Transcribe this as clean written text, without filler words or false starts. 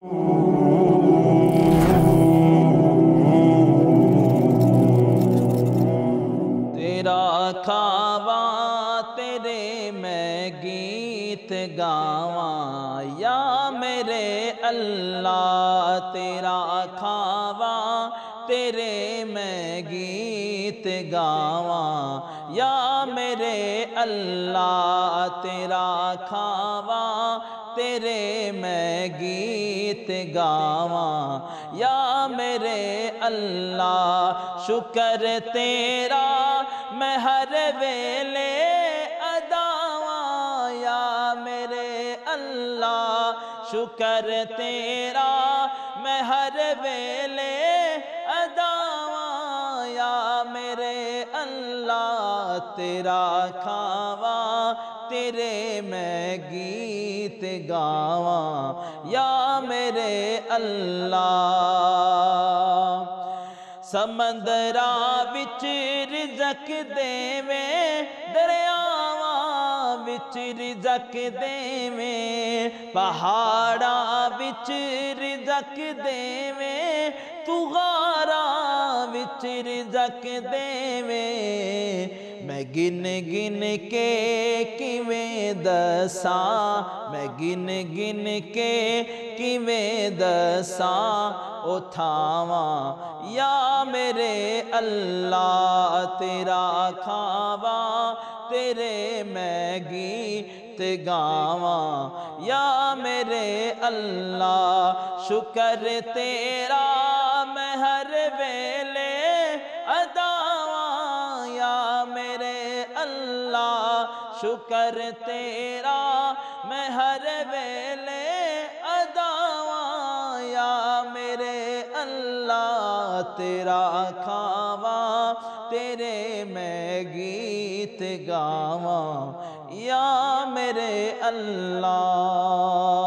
तेरा खावा तेरे मैं गीत गावा या मेरे अल्लाह। तेरा खावा तेरे मैं गीत गावा या मेरे अल्लाह। तेरा खावा तेरे मैं गीत गावा या मेरे अल्लाह। शुक्र तेरा मैं हर वेले अदावा या मेरे अल्लाह। शुक्र तेरा मैं हर वेले अदावा या मेरे अल्लाह। तेरा खावा तेरे मैं गीत गावा या मेरे अल्लाह। समंदरा विच रिज़क देवे दरियावां विच रिज़क देवे पहाड़ा विच रिज़क देवे तू गारा विच रिज़क देवे। मैं गिन गिन के किवें दसां मैं गिन गिन के किवें दसां ओ थावां या मेरे अल्लाह। तेरा खावा तेरे मैं गीत गावा या मेरे अल्लाह। शुक्र तेरा मैं हर वेले अदावा या मेरे अल्लाह। शुक्र तेरा मैं हर वेले अदावा या मेरे अल्लाह। तेरा खावा तेरे मैं गीत गावा या मेरे अल्लाह।